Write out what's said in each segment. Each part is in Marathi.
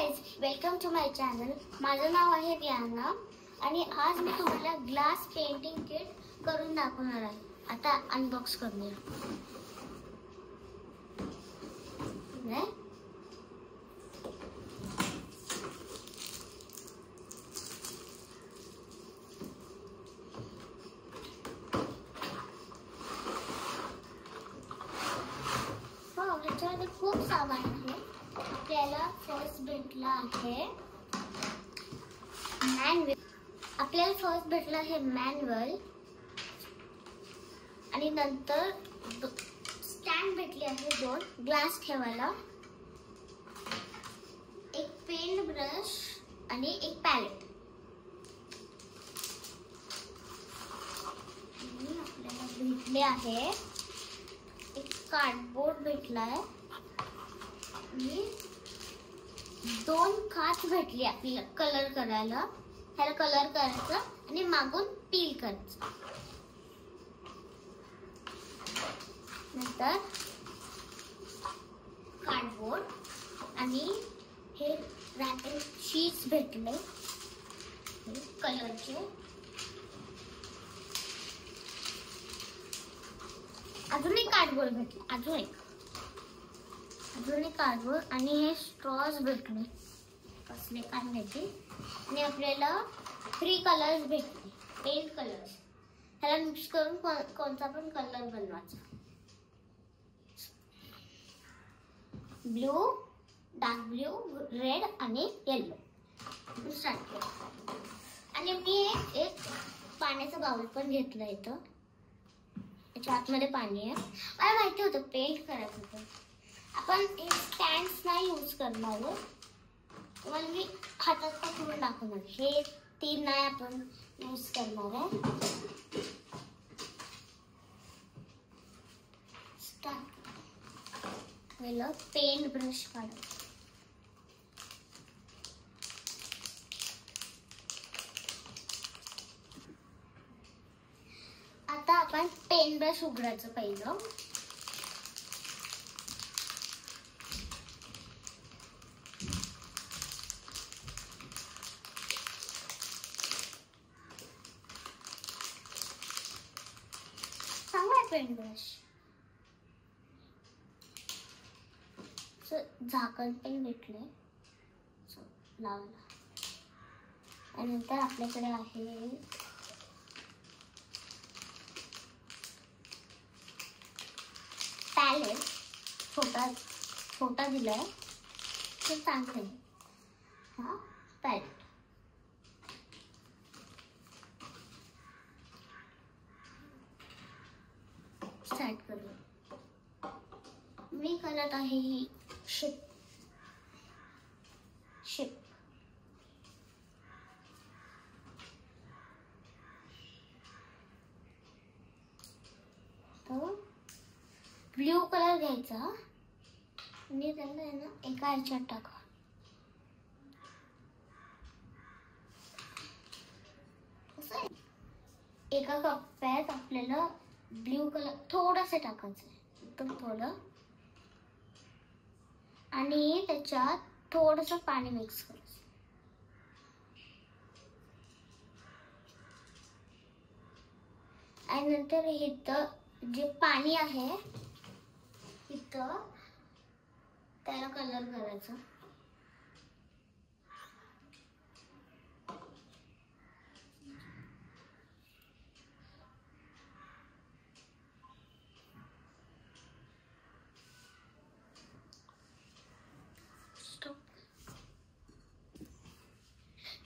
Guys, welcome to my channel. माझं नाव आहे रियाना आणि आज मी तुम्हाला ग्लास पेंटिंग किट करून दाखवणार आहे. आता अनबॉक्स करूया. ह्याच्यामध्ये खूप सामान आहे. आपल्याला फर्स्ट भेटला आहे मॅन्युअल आणि नंतर स्टँड भेटले आहे 2 ग्लास ठेवायला, एक पेंट ब्रश आणि एक पॅलेट. आपल्याला भेटले आहे एक कार्डबोर्ड भेटलाय आणि 2 काच भेटली आपल्याला कलर करायला. ह्याला कलर करायचं आणि मागून पील करायचं. नंतर कार्डबोर्ड आणि हे रॅपिंग शीट्स भेटले कलरचे. अजून एक कार्डबोर्ड भेटले, अजून एक कार्डबोर्ड आणि हे स्ट्रॉज भेटले कसले काय माहिती. आणि आपल्याला 3 कलर्स भेटले, पेंट कलर्स. ह्याला मिक्स करून कोणता पण कलर बनवायचा. ब्लू, डार्क ब्लू, रेड आणि येलो. स्टार्ट करू. आणि मी एक पाण्याचा बाउल पण घेतला इथं. याच्या आतमध्ये पाणी आहे. मला माहिती होतं पेंट करायचं होतं. आपण हे स्टँड्स नाही यूज करणार. तुम्हाला मी हातात पकडून दाखवणार. हे 3 नाही आपण यूज करणार आहे. स्टार्ट. पहिलं पेंट ब्रश काढा. आता आपण पेन ब्रश उघडायचं पहिलं. चांगला पेन ब्रश. झाकण पण भेटले लावला. आणि नंतर आपल्याकडे आहे पॅलेट. छोटा दिलाय, ते चांगलं आहे. हा पॅलेट. स्टार्ट करू. मी करत आहे ही शिप. ब्ल्यू कलर घ्यायचा आणि त्याला आहे ना एका ह्याच्यात टाका. एका कप्प्यात आपल्याला ब्ल्यू कलर थोडंसं टाकायचं, एकदम थोडं. आणि त्याच्यात थोडंसं पाणी मिक्स करायचं. आणि नंतर इथं जे पाणी आहे इथं त्याला कलर करायचा.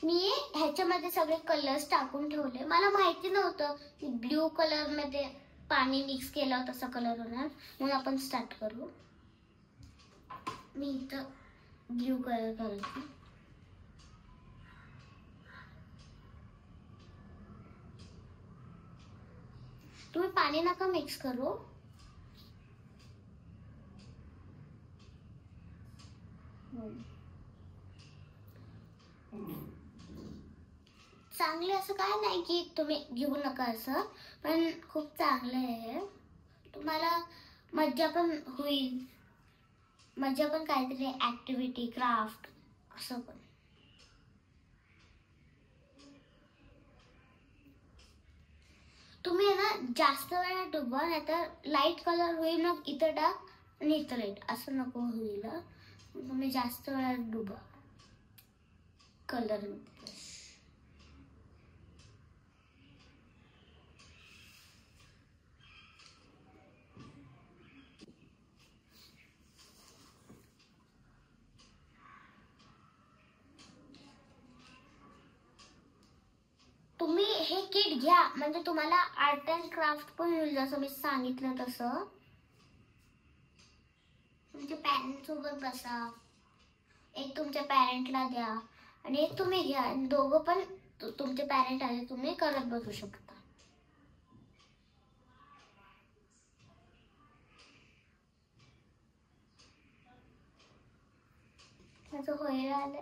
मी ह्याच्यामध्ये सगळे कलर्स टाकून ठेवले. मला माहिती नव्हतं की ब्ल्यू कलर मध्ये पाणी मिक्स केलं तसा कलर होणार. म्हणून आपण स्टार्ट करू. मी इथं ब्ल्यू कलर करायचं. तुम्ही पाणी नका मिक्स करू. चांगले असं काय नाही की तुम्ही घेऊ नका असं, पण खूप चांगलं आहे. तुम्हाला मज्जा पण होईल. मज्जा पण काहीतरी ऍक्टिव्हिटी क्राफ्ट असं पण. तुम्ही आहे ना जास्त वेळा डुबवा, नाहीतर लाईट कलर होईल मग इथं डार्क आणि इथं लाईट, असं नको होईल. तुम्ही जास्त वेळा डुबवा कलर. तुम्ही हे किट घ्या, म्हणजे तुम्हाला आर्ट अँड क्राफ्ट पण होईल, जसं मी सांगितलं तसं. तुमच्या पॅरेंट सोबत बसा, एक तुमच्या पॅरेंटला द्या आणि एक तुम्ही घ्या, आणि दोघं पण तुमचे पॅरेंट आले तुम्ही करत बसू शकता. माझं होईल आलं.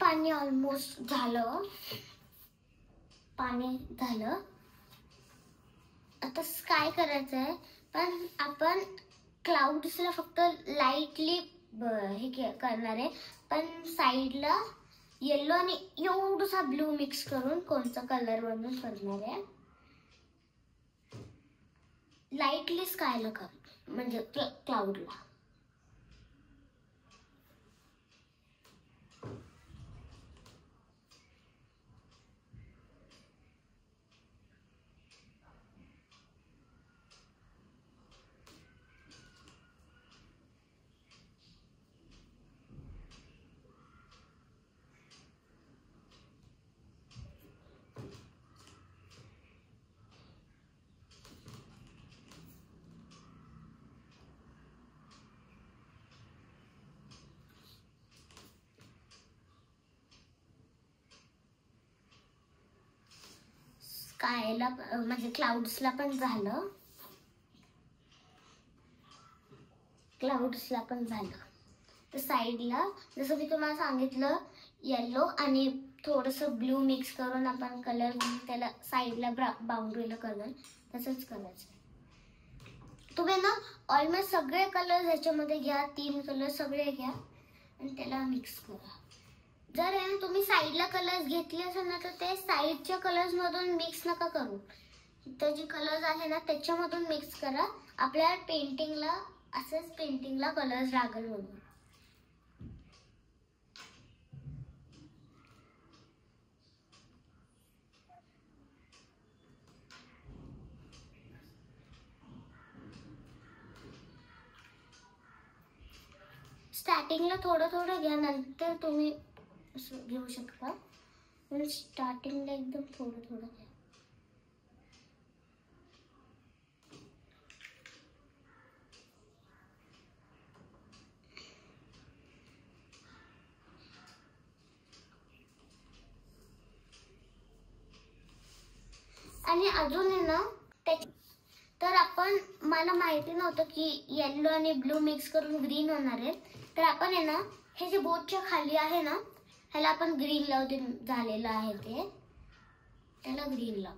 पाणी ऑलमोस्ट झालं, पाणी झालं. आता काय करायचं आहे, पण आपण क्लाउड्सला फक्त लाईटली हे करणार आहे, पण साईडला येलो आणि एवढसा ब्लू मिक्स करून कोणचा कलर बनवून करणार आहे. लाईटली स्कायला कर, म्हणजे क्लाउडला. स्कायला म्हणजे क्लाउड्सला पण झालं, क्लाउड्सला पण झालं. तर साईडला जसं मी तुम्हाला सांगितलं, येलो आणि थोडंसं ब्लू मिक्स करून आपण कलर त्याला साईडला बाउंड्रीला कलर तसंच करायचं. तुम्ही ना ऑलमोस्ट सगळे कलर ह्याच्यामध्ये घ्या, 3 कलर सगळे घ्या आणि त्याला मिक्स करा. जर आहे ना तुम्ही साईडला कलर्स घेतले असेल ना, तर ते साईडच्या कलर्स मधून मिक्स नका करू. इथं जे कलर्स आहे ना त्याच्यामधून मिक्स करा. आपल्या पेंटिंगला असंच पेंटिंगला कलर्स लागल म्हणून. स्टार्टिंगला थोडं थोडं घ्या, नंतर तुम्ही असं घेऊ शकता, पण स्टार्टिंगला एकदम थोडं थोडं घ्या. आणि अजून आहे ना, तर आपण मला माहिती नव्हतं की येलो आणि ब्लू मिक्स करून ग्रीन होणार आहे. तर आपण आहे ना हे जे बोटच्या खाली आहे ना, ह्याला आपण ग्रीन लावते, झालेलं आहे ते, त्याला ग्रीन लाव.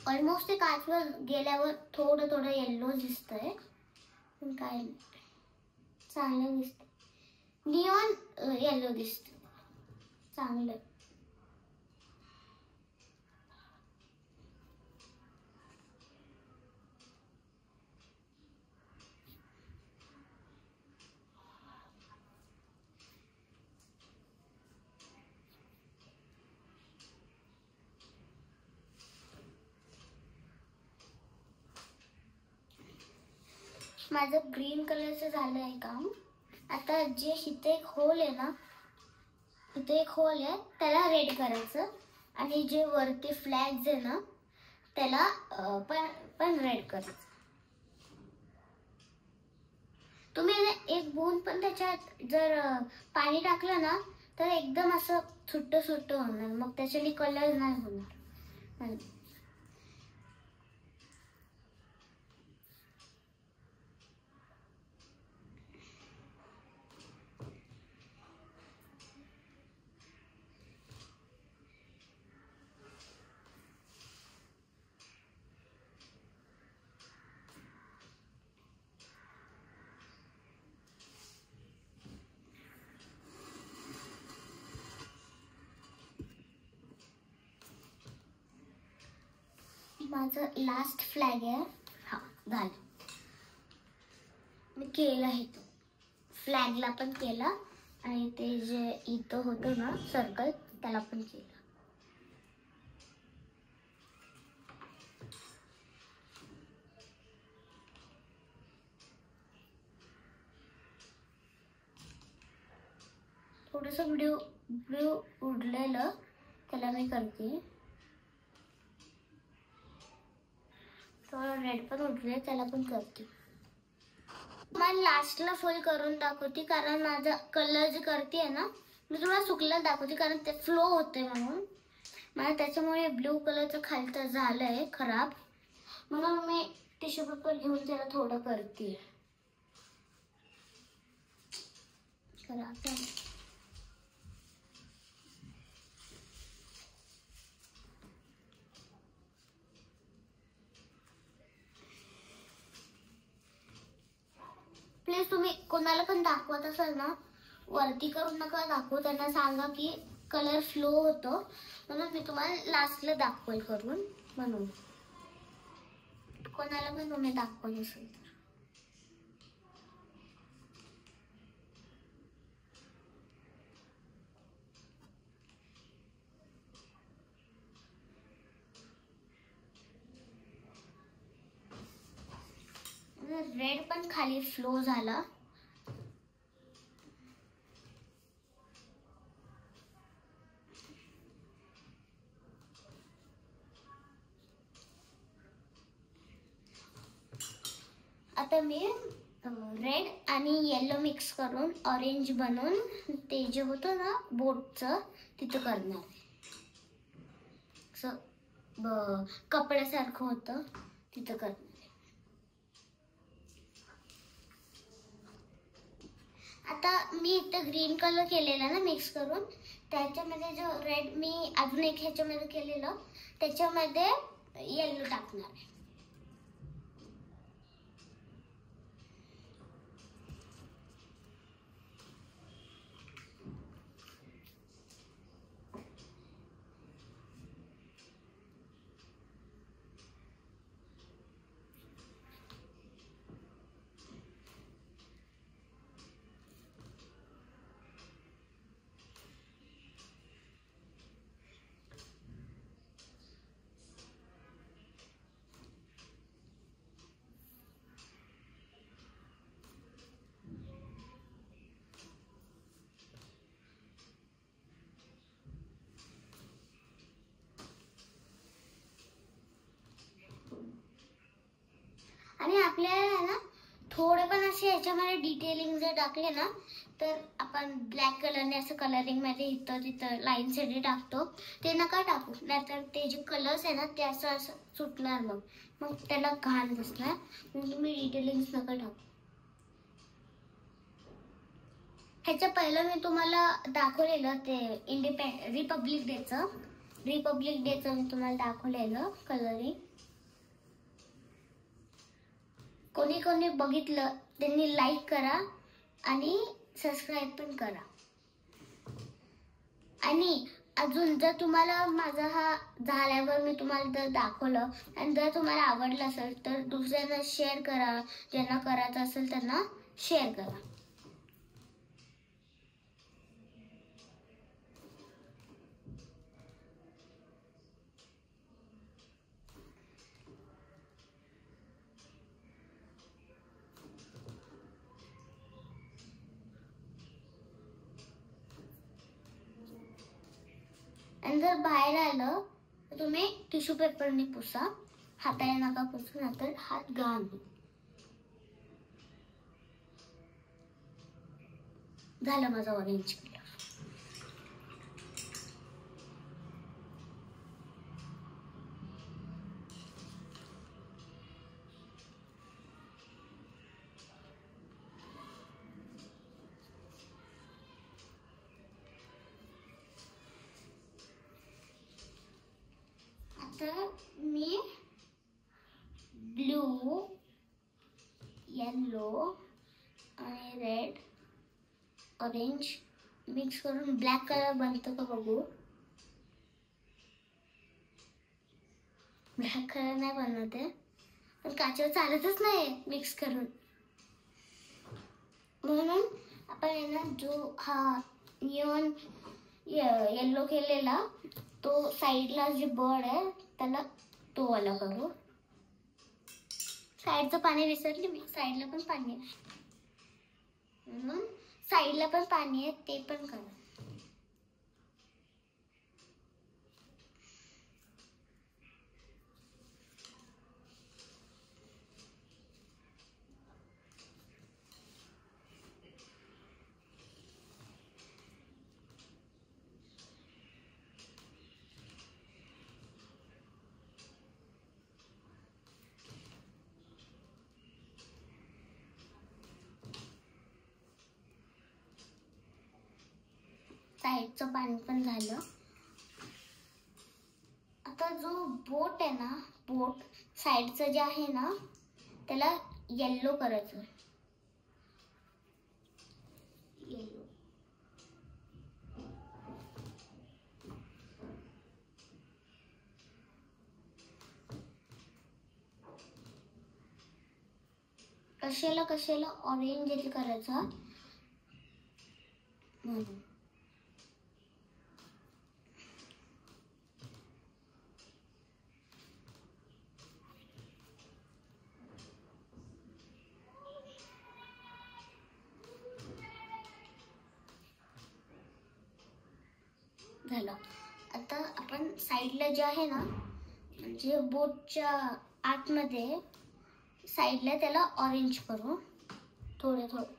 ऑलमोस्ट ते काचवर गेल्यावर थोडं थोडं येल्लो दिसतंय, पण काय नाही, चांगलं दिसतं. निऑन येल्लो दिसतं, चांगलं. माझं ग्रीन कलरचं झालं आहे काम. आता जे इथे एक होल आहे ना, इथे एक होल आहे त्याला रेड करायचं आणि जे वरती फ्लॅग्स आहे ना त्याला पण रेड करायचं. तुम्ही एक बूंद पण त्याच्यात जर पाणी टाकलं ना तर एकदम असं सुट्ट सुट्ट होणार, मग त्याच्याने कलर नाही होणार. माझं लास्ट फ्लॅग आहे. हा झालं, मी केलं आहे. तो फ्लॅगला पण केला आणि ते जे इथं होतं ना सर्कल त्याला पण केलं. थोडंसं ब्ल्यू उडलेलं त्याला मी करते. थोडं रेड पण उडले त्याला पण करते. मला लास्टला फुल करून दाखवते कारण माझा कलर जे करते ना मी थोडा सुकलेला दाखवते कारण ते फ्लो होते म्हणून. मला त्याच्यामुळे ब्ल्यू कलरचं खालचं झालंय खराब, म्हणून मी टिश्यू पेपर घेऊन त्याला थोडं करते. खराब प्लीज तुम्ही कोणाला पण दाखवत असाल ना वरती करून नका दाखवू, त्यांना सांगा की कलर फ्लो होतो म्हणून मी तुम्हाला लास्टला दाखवेल करून. म्हणून कोणाला पण तुम्ही दाखवत असेल तर. रेड पण खाली फ्लो झाला. आता मी रेड आणि येलो मिक्स करून ऑरेंज बनवून ते जे होतं ना बोटचं तिथं करणार आहे. असं कपड्यासारखं होतं तिथं करणार. आता मी इथं ग्रीन कलर केलेला ना मिक्स करून, त्याच्यामध्ये जो रेड मी अजून एक ह्याच्यामध्ये केलेलं त्याच्यामध्ये येलो टाकणार आहे. आणि आपल्याला ना थोडे पण असे ह्याच्यामध्ये डिटेलिंग जर टाकले ना तर आपण ब्लॅक कलरने असं कलरिंग मध्ये इथं तिथं लाईन साठी टाकतो ते नका टाकू, नाहीतर ते जे कलर्स आहे ना ते असं सुटणार, मग त्याला घाण दिसणार. मग तुम्ही डिटेलिंग नका टाकू. ह्याच्या पहिलं मी तुम्हाला दाखवलेलं ते रिपब्लिक डेचं मी तुम्हाला दाखवलेलं कलरिंग. कोणी कोणी बघितलं त्यांनी लाईक करा आणि सबस्क्राईब पण करा. आणि अजून जर तुम्हाला माझा हा झाल्यावर मी तुम्हाला जर दाखवलं आणि जर तुम्हाला आवडलं असेल तर दुसऱ्यांना शेअर करा, ज्यांना करायचं असेल त्यांना शेअर करा. आणि जर बाहेर आलं तर तुम्ही टिश्यू पेपरने पुसा, हाताने नका पुसू, नाहीतर हात घाण होईल. झालं माझा ऑरेंज कलर. आता मी ब्लू, येलो आणि रेड, ऑरेंज मिक्स करून ब्लॅक कलर बनतो का बघू. ब्लॅक कलर नाही बनत आहे, पण काचेवर चालतच नाही मिक्स करून. म्हणून आपण ना जो हा निऑन येलो केलेला तो साईडला जे बर्ड आहे त्याला तो वाला करू. साईडचं पाणी विसरली मी, साईडला पण पाणी आहे म्हणून साईडला पण पाणी आहे ते पण करा. साईडचं पाणी पण झालं. आता जो बोट आहे ना, बोट साईडचं जे आहे ना त्याला येलो करायचं. येलो कशाला ऑरेंज येथे करायचा म्हणून. झालं. आता आपण साईडला जे आहे ना म्हणजे बोटच्या आतमध्ये साईडला त्याला ऑरेंज करू थोडं थोडं.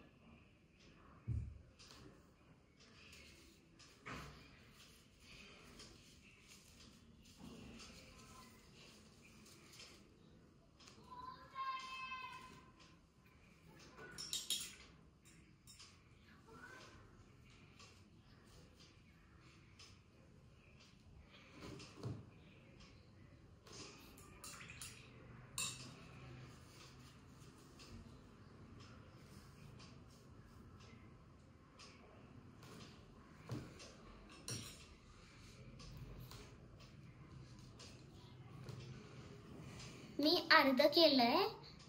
मी अर्ध केलंय.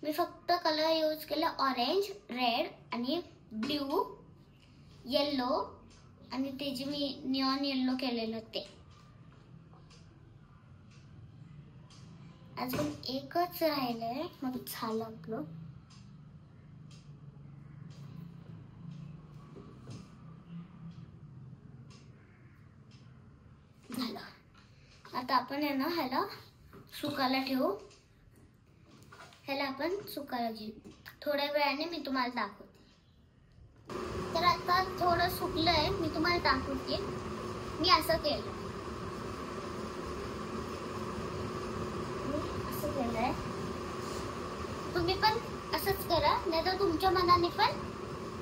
मी फक्त कलर यूज केला ऑरेंज, रेड आणि ब्ल्यू, येलो आणि ते जे मी निऑन येलो केलेलं ते. अजून एकच राहिलंय मग झालं आपलं. झालं. आता आपण आहे ना ह्याला सुकायला ठेवू. ह्याला आपण सुकायला घेऊ. थोड्या वेळाने मी तुम्हाला दाखवते. तर आता थोडं सुकलंय, मी तुम्हाला दाखवते. मी असं केलं, तुम्ही पण असंच करा, नाही तर तुमच्या मनाने पण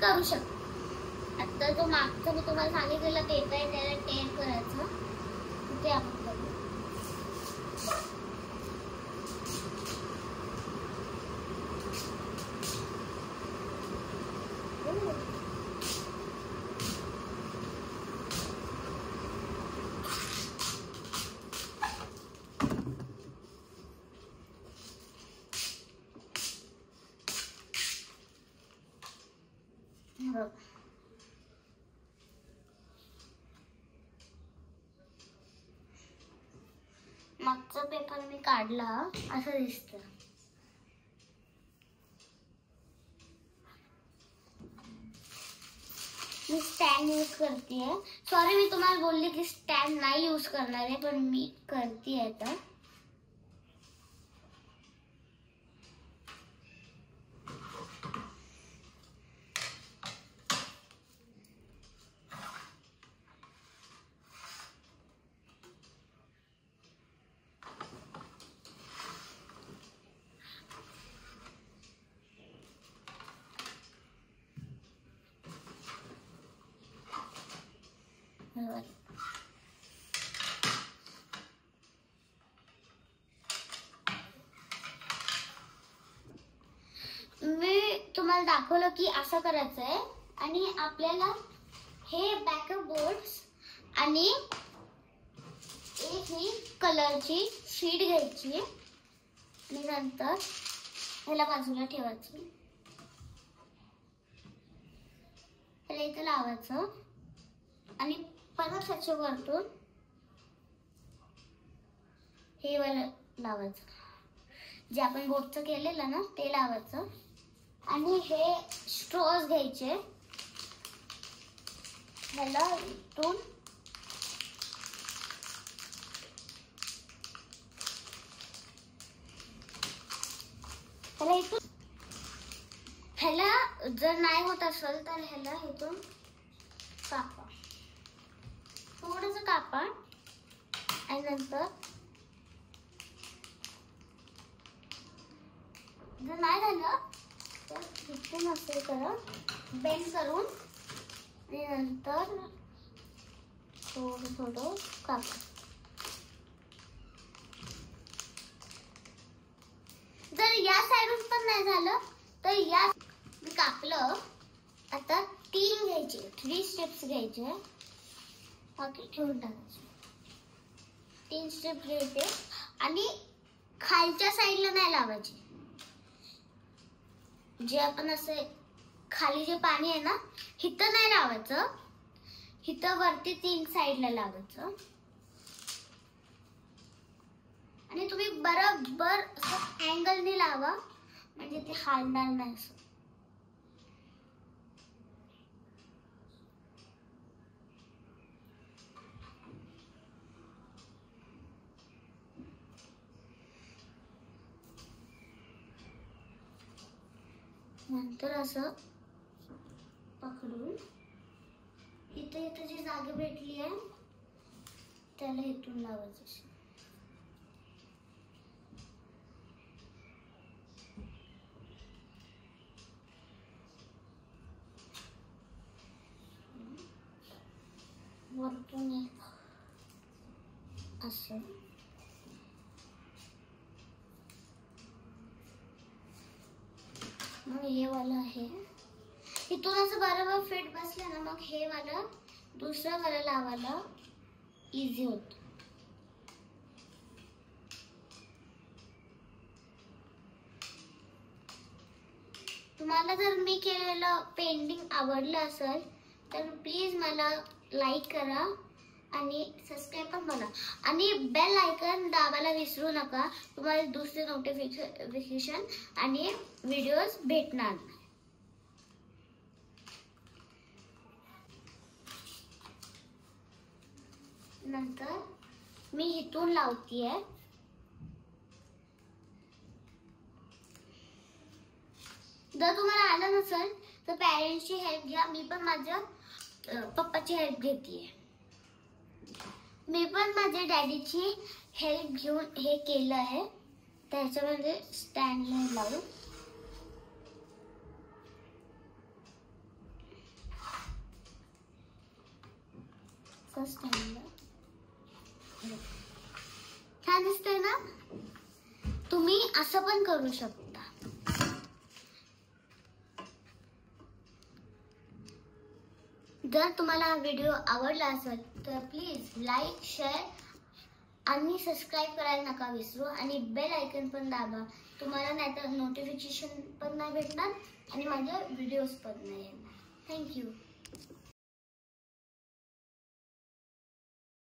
करू शकता. आता जो मागचं मी तुम्हाला सांगितलेलं पेपर आहे त्याला टेर करायचं ते आपण करू. मागचा पेपर मी काढला, असं दिसतं. मी स्टँड यूज करते. सॉरी मी तुम्हाला बोलले की स्टँड नाही यूज करणार आहे, पण मी करते आता. मी तुम्हाला दाखवलं की असं करायचं आहे. आणि आपल्याला हे बॅकअप बोर्ड्स आणि एक ही कलरची शीट घ्यायची आणि नंतर ह्याला बाजूला ठेवायचं. ह्याला इथे लावायचं आणि परत ह्याच्या वरतून हे वाला लावायचं, जे आपण बोटचं केलेलं ना ते लावायचं. आणि हे स्ट्रॉज घ्यायचे, ह्याला इथून ह्याला जर नाही होत असेल तर ह्याला इथून कापा, थोडंसं कापा. आणि नंतर जर नाही झालं तर इथून असं करा, बेंड करून आणि नंतर थोडं थोडं कापा. जर या साईडून पण नाही झालं तर या मी कापलं. आता 3 घ्यायचे, 3 स्टेप्स घ्यायचे, बाकी ठेवून टाकायचे. 3 स्टेप घ्यायचे आणि खालच्या साईडला नाही लावायचे. जे आपण असे खाली जे पाणी आहे ना इथं नाही लावायचं, इथं वरती 3 साईडला लावायचं. आणि तुम्ही बरोबर असं अँगलने लावा, म्हणजे ते हालणार नाही. असं नंतर असं पकडून इथे इथे जी जागा भेटली आहे त्याला इथून लावायचं. वरतून एक असं मग हे वाला आहे, इथून असं बरोबर फिट बसलं ना मग हे वाला दुसरा वाला लावायला इझी होत. तुम्हाला जर मी केलेलं पेंटिंग आवडलं असेल तर प्लीज मला लाईक करा आणि सबस्क्राईब पण करा आणि बेल आयकॉन दाबायला विसरू नका. तुम्हाला दुसरे नोटिफिकेशन आणि व्हिडिओज भेटणार. नंतर मी इथून लावतीये. जर तुम्हाला आलं नसेल तर पॅरेंट्सची हेल्प घ्या. मी पण माझ्या पप्पाची हेल्प घेतीये. मी पण माझ्या डॅडीची हेल्प घेऊन हे केलं आहे. त्याच्यामध्ये स्टँड लावू. छान दिसतंय ना. तुम्ही असं पण करू शकता. जर तुम्हाला हा व्हिडिओ आवडला असेल तर प्लीज लाईक, शेअर आणि सबस्क्राईब करायला नका विसरू आणि बेल आयकॉन पण दाबा. तुम्हाला नाहीतर नोटिफिकेशन पण नाही भेटणार आणि माझे व्हिडिओज पण नाही येणार. थँक्यू.